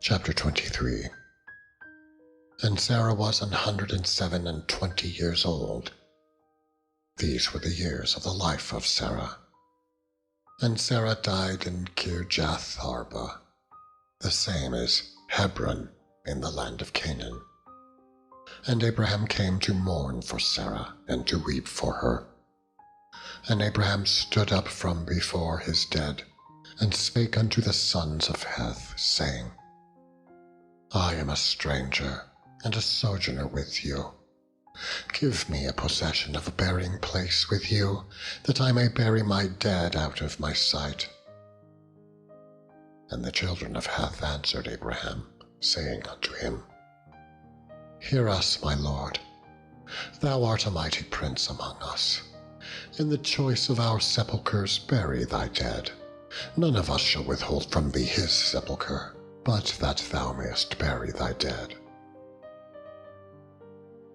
Chapter 23. And Sarah was 127 old. These were the years of the life of Sarah. And Sarah died in Kirjath Arba, the same is Hebron in the land of Canaan. And Abraham came to mourn for Sarah and to weep for her. And Abraham stood up from before his dead, and spake unto the sons of Heth, saying, I am a stranger and a sojourner with you. Give me a possession of a burying place with you, that I may bury my dead out of my sight. And the children of Heth answered Abraham, saying unto him, Hear us, my lord. Thou art a mighty prince among us. In the choice of our sepulchres bury thy dead. None of us shall withhold from thee his sepulchre, but that thou mayest bury thy dead.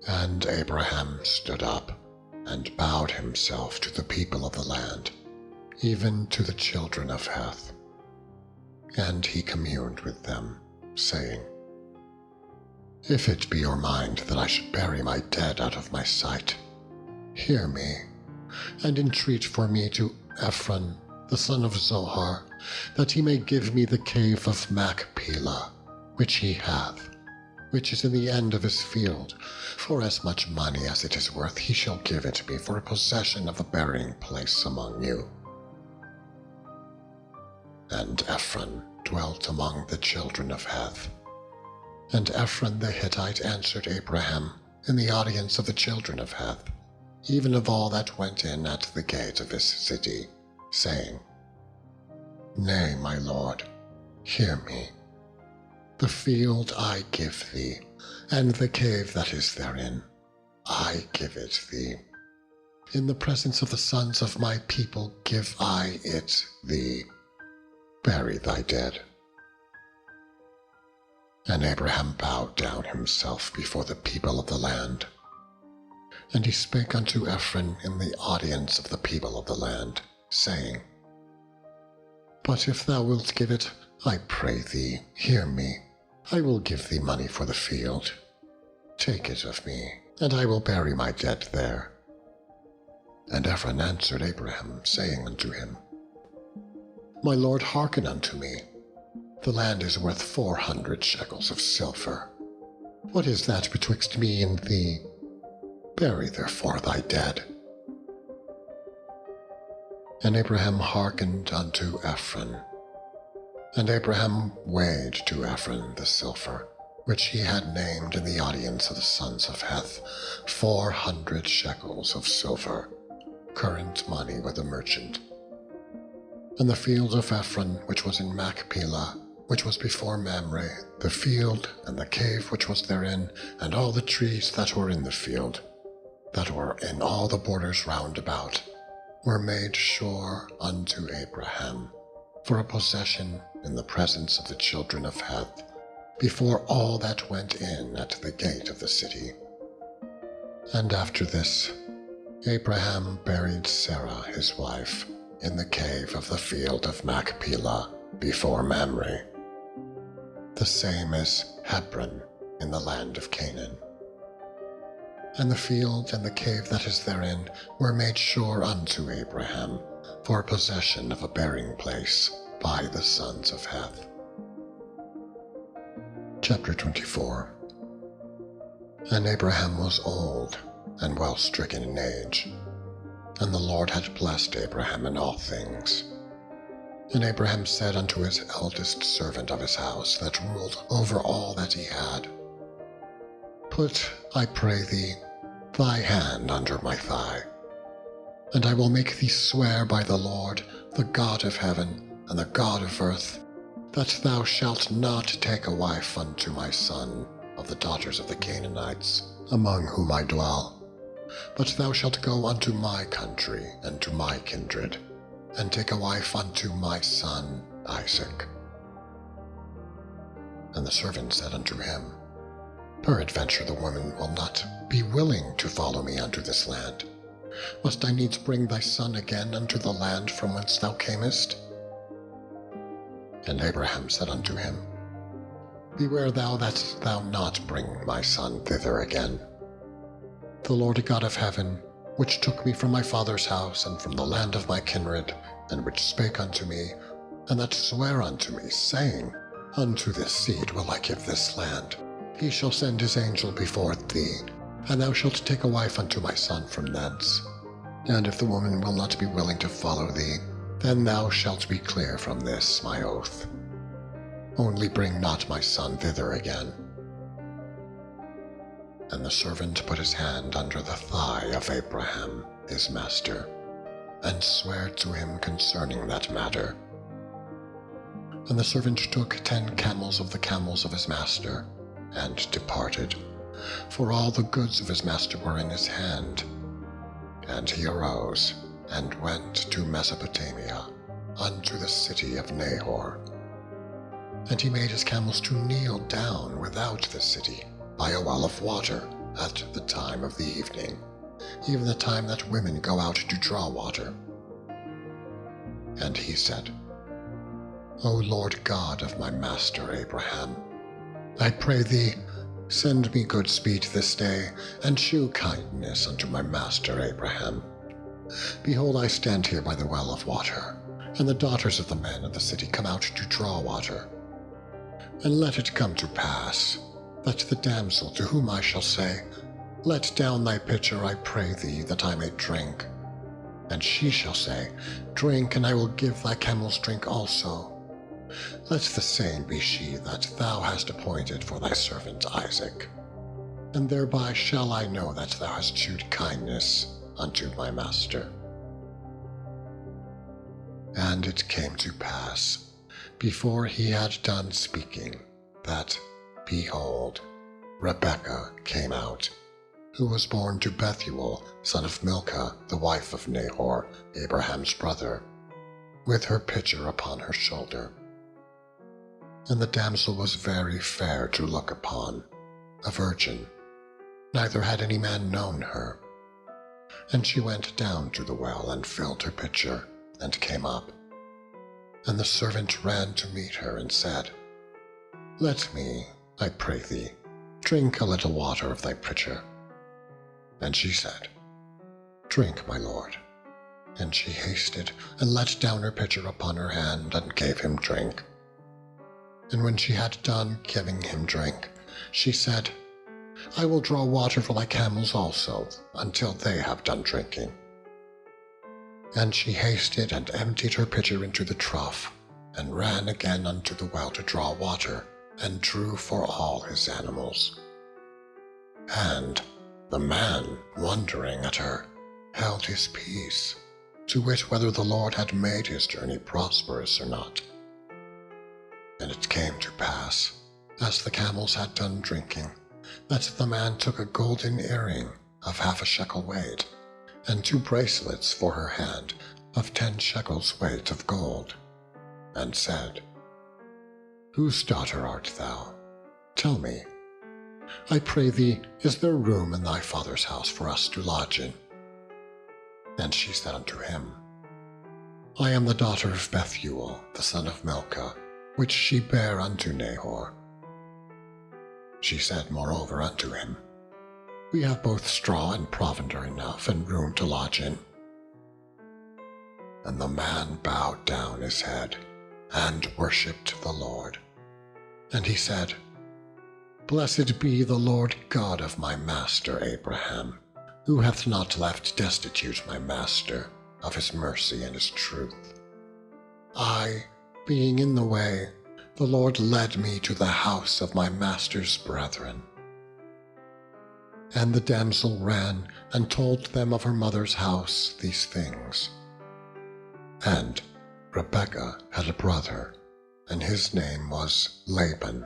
And Abraham stood up, and bowed himself to the people of the land, even to the children of Heth. And he communed with them, saying, If it be your mind that I should bury my dead out of my sight, hear me, and entreat for me to Ephron, the son of Zohar, that he may give me the cave of Machpelah, which he hath, which is in the end of his field. For as much money as it is worth, he shall give it me for a possession of a burying place among you. And Ephron dwelt among the children of Heth. And Ephron the Hittite answered Abraham in the audience of the children of Heth, even of all that went in at the gate of his city, saying, Nay, my lord, hear me. The field I give thee, and the cave that is therein, I give it thee. In the presence of the sons of my people give I it thee. Bury thy dead. And Abraham bowed down himself before the people of the land. And he spake unto Ephron in the audience of the people of the land, saying, But if thou wilt give it, I pray thee, hear me. I will give thee money for the field. Take it of me, and I will bury my dead there. And Ephron answered Abraham, saying unto him, My lord, hearken unto me. The land is worth 400 shekels of silver. What is that betwixt me and thee? Bury therefore thy dead. And Abraham hearkened unto Ephron. And Abraham weighed to Ephron the silver, which he had named in the audience of the sons of Heth, 400 shekels of silver, current money with a merchant. And the field of Ephron, which was in Machpelah, which was before Mamre, the field, and the cave which was therein, and all the trees that were in the field, that were in all the borders round about, were made sure unto Abraham, for a possession in the presence of the children of Heth, before all that went in at the gate of the city. And after this, Abraham buried Sarah his wife in the cave of the field of Machpelah before Mamre. The same is Hebron in the land of Canaan. And the field and the cave that is therein were made sure unto Abraham, for possession of a burying place by the sons of Heth. Chapter 24. And Abraham was old, and well stricken in age, and the Lord had blessed Abraham in all things. And Abraham said unto his eldest servant of his house, that ruled over all that he had, Put, I pray thee, thy hand under my thigh, and I will make thee swear by the Lord, the God of heaven, and the God of earth, that thou shalt not take a wife unto my son of the daughters of the Canaanites, among whom I dwell, but thou shalt go unto my country and to my kindred, and take a wife unto my son Isaac. And the servant said unto him, Peradventure the woman will not be willing to follow me unto this land. Must I needs bring thy son again unto the land from whence thou camest? And Abraham said unto him, beware thou that thou not bring my son thither again. The Lord God of heaven, which took me from my father's house and from the land of my kindred, and which spake unto me, and that sware unto me, saying, Unto this seed will I give this land. He shall send his angel before thee, and thou shalt take a wife unto my son from thence. And if the woman will not be willing to follow thee, then thou shalt be clear from this my oath. Only bring not my son thither again. And the servant put his hand under the thigh of Abraham, his master, and sware to him concerning that matter. And the servant took 10 camels of the camels of his master, and departed, for all the goods of his master were in his hand. And he arose, and went to Mesopotamia, unto the city of Nahor. And he made his camels to kneel down without the city, by a well of water, at the time of the evening, even the time that women go out to draw water. And he said, O Lord God of my master Abraham, I pray thee, send me good speed this day, and shew kindness unto my master Abraham. Behold, I stand here by the well of water, and the daughters of the men of the city come out to draw water. And let it come to pass, that the damsel to whom I shall say, Let down thy pitcher, I pray thee, that I may drink. And she shall say, Drink, and I will give thy camels drink also. Let the same be she that thou hast appointed for thy servant Isaac. And thereby shall I know that thou hast shewed kindness unto my master. And it came to pass, before he had done speaking, that, behold, Rebekah came out, who was born to Bethuel, son of Milcah, the wife of Nahor, Abraham's brother, with her pitcher upon her shoulder. And the damsel was very fair to look upon, a virgin, neither had any man known her. And she went down to the well, and filled her pitcher, and came up. And the servant ran to meet her, and said, Let me, I pray thee, drink a little water of thy pitcher. And she said, Drink, my lord. And she hasted, and let down her pitcher upon her hand, and gave him drink. And when she had done giving him drink, she said, I will draw water for thy camels also, until they have done drinking. And she hasted, and emptied her pitcher into the trough, and ran again unto the well to draw water, and drew for all his animals. And the man, wondering at her, held his peace, to wit whether the Lord had made his journey prosperous or not. And it came to pass, as the camels had done drinking, that the man took a golden earring of 1/2 shekel weight, and 2 bracelets for her hand of 10 shekels weight of gold, and said, Whose daughter art thou? Tell me, I pray thee, is there room in thy father's house for us to lodge in? And she said unto him, I am the daughter of Bethuel, the son of Milcah, which she bare unto Nahor. She said moreover unto him, We have both straw and provender enough, and room to lodge in. And the man bowed down his head, and worshipped the Lord. And he said, Blessed be the Lord God of my master Abraham, who hath not left destitute my master of his mercy and his truth. I, being in the way, the Lord led me to the house of my master's brethren. And the damsel ran and told them of her mother's house these things. And Rebekah had a brother, and his name was Laban.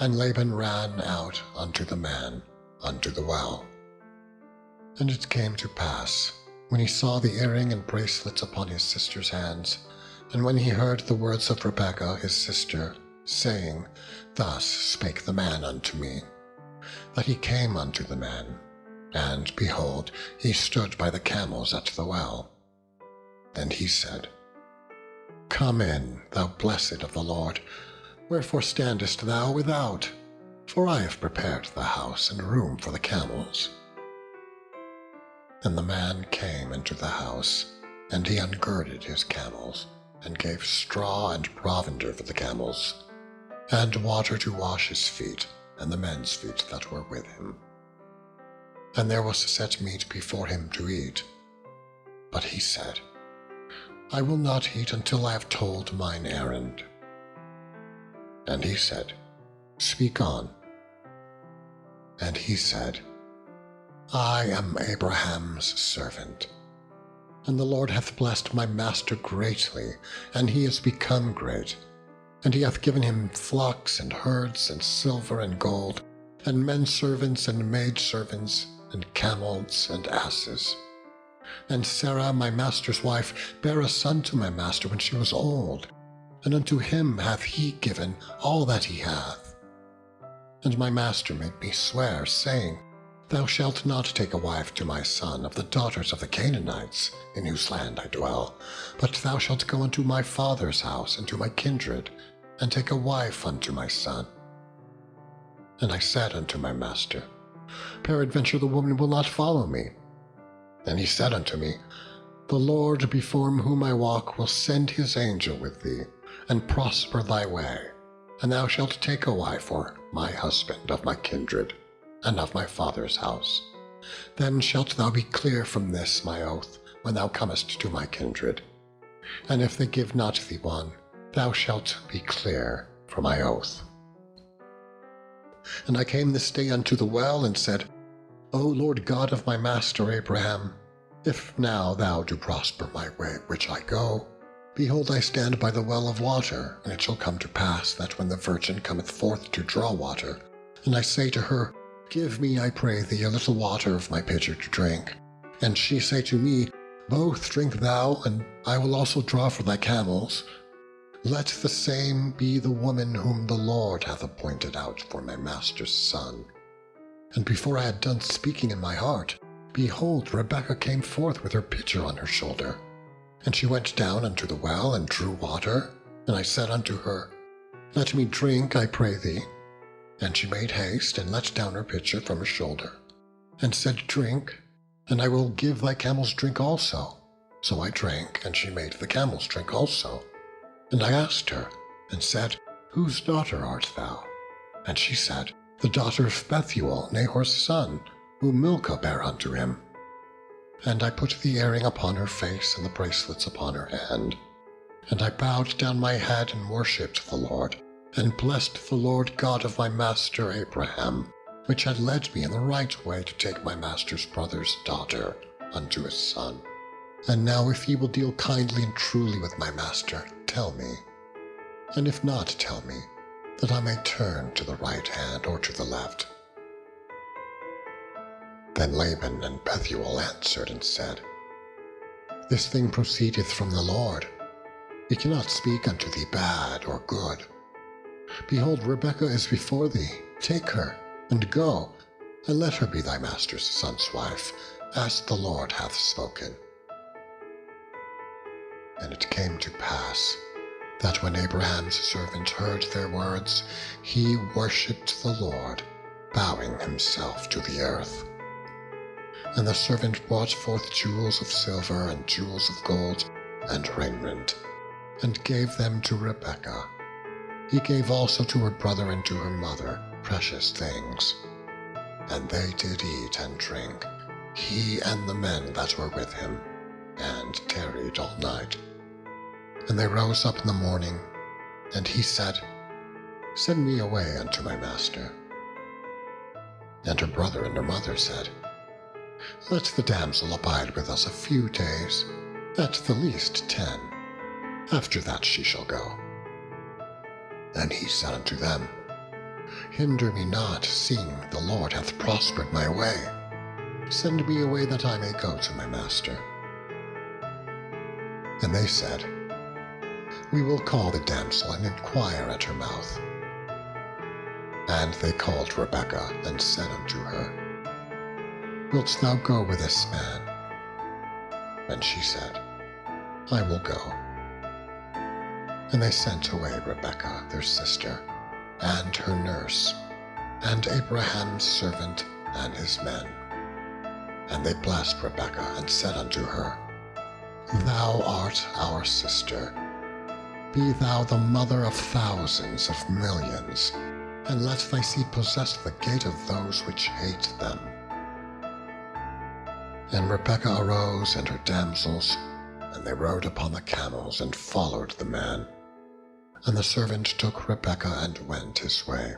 And Laban ran out unto the man, unto the well. And it came to pass, when he saw the earring and bracelets upon his sister's hands, and when he heard the words of Rebekah his sister, saying, Thus spake the man unto me, that he came unto the man, and, behold, he stood by the camels at the well. And he said, Come in, thou blessed of the Lord, Wherefore standest thou without? For I have prepared the house and room for the camels. And the man came into the house, and he ungirded his camels, and gave straw and provender for the camels, and water to wash his feet, and the men's feet that were with him. And there was set meat before him to eat. But he said, I will not eat until I have told mine errand. And he said, Speak on. And he said, I am Abraham's servant. And the Lord hath blessed my master greatly, and he is become great. And he hath given him flocks and herds, and silver and gold, and men servants and maid servants, and camels and asses. And Sarah my master's wife bare a son to my master when she was old, and unto him hath he given all that he hath. And my master made me swear, saying, Thou shalt not take a wife to my son of the daughters of the Canaanites, in whose land I dwell, but thou shalt go unto my father's house and to my kindred, and take a wife unto my son. And I said unto my master, Peradventure the woman will not follow me. And he said unto me, The Lord before whom I walk will send his angel with thee, and prosper thy way, and thou shalt take a wife for my husband of my kindred, and of my father's house. Then shalt thou be clear from this my oath, when thou comest to my kindred. And if they give not thee one, thou shalt be clear from my oath. And I came this day unto the well, and said, O Lord God of my master Abraham, if now thou do prosper my way which I go, behold, I stand by the well of water, and it shall come to pass that when the virgin cometh forth to draw water, and I say to her, Give me, I pray thee, a little water of my pitcher to drink, and she say to me, Both drink thou, and I will also draw for thy camels, let the same be the woman whom the Lord hath appointed out for my master's son. And before I had done speaking in my heart, behold, Rebekah came forth with her pitcher on her shoulder. And she went down unto the well, and drew water. And I said unto her, Let me drink, I pray thee. And she made haste, and let down her pitcher from her shoulder, and said, Drink, and I will give thy camels drink also. So I drank, and she made the camels drink also. And I asked her, and said, Whose daughter art thou? And she said, The daughter of Bethuel, Nahor's son, whom Milcah bare unto him. And I put the earring upon her face, and the bracelets upon her hand. And I bowed down my head, and worshipped the Lord, and blessed the Lord God of my master Abraham, which had led me in the right way to take my master's brother's daughter unto his son. And now if ye will deal kindly and truly with my master, tell me, and if not, tell me, that I may turn to the right hand or to the left. Then Laban and Bethuel answered and said, This thing proceedeth from the Lord. We cannot speak unto thee bad or good. Behold, Rebekah is before thee. Take her, and go, and let her be thy master's son's wife, as the Lord hath spoken. And it came to pass, that when Abraham's servant heard their words, he worshipped the Lord, bowing himself to the earth. And the servant brought forth jewels of silver and jewels of gold and raiment, and gave them to Rebekah. He gave also to her brother and to her mother precious things. And they did eat and drink, he and the men that were with him, and tarried all night. And they rose up in the morning, and he said, Send me away unto my master. And her brother and her mother said, Let the damsel abide with us a few days, at the least 10. After that she shall go. And he said unto them, Hinder me not, seeing the Lord hath prospered my way. Send me away that I may go to my master. And they said, We will call the damsel and inquire at her mouth. And they called Rebekah and said unto her, Wilt thou go with this man? And she said, I will go. And they sent away Rebekah their sister, and her nurse, and Abraham's servant and his men. And they blessed Rebekah and said unto her, Thou art our sister. Be thou the mother of thousands of millions, and let thy seed possess the gate of those which hate them. And Rebekah arose and her damsels, and they rode upon the camels and followed the man. And the servant took Rebekah and went his way.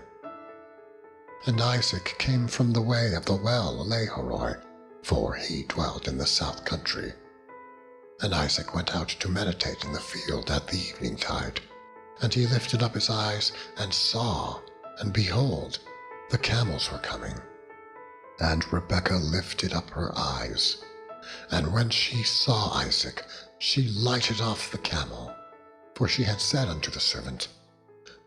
And Isaac came from the way of the well Lahairoi, for he dwelt in the south country. And Isaac went out to meditate in the field at the eventide. And he lifted up his eyes and saw, and behold, the camels were coming. And Rebekah lifted up her eyes, and when she saw Isaac, she lighted off the camel. For she had said unto the servant,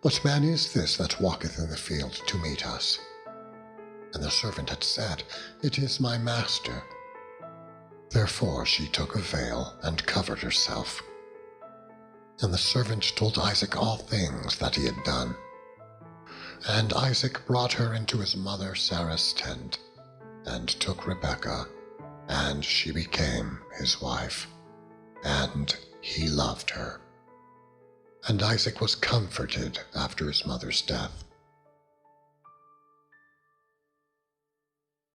What man is this that walketh in the field to meet us? And the servant had said, It is my master. Therefore she took a veil and covered herself. And the servant told Isaac all things that he had done. And Isaac brought her into his mother Sarah's tent, and took Rebekah, and she became his wife, and he loved her. And Isaac was comforted after his mother's death.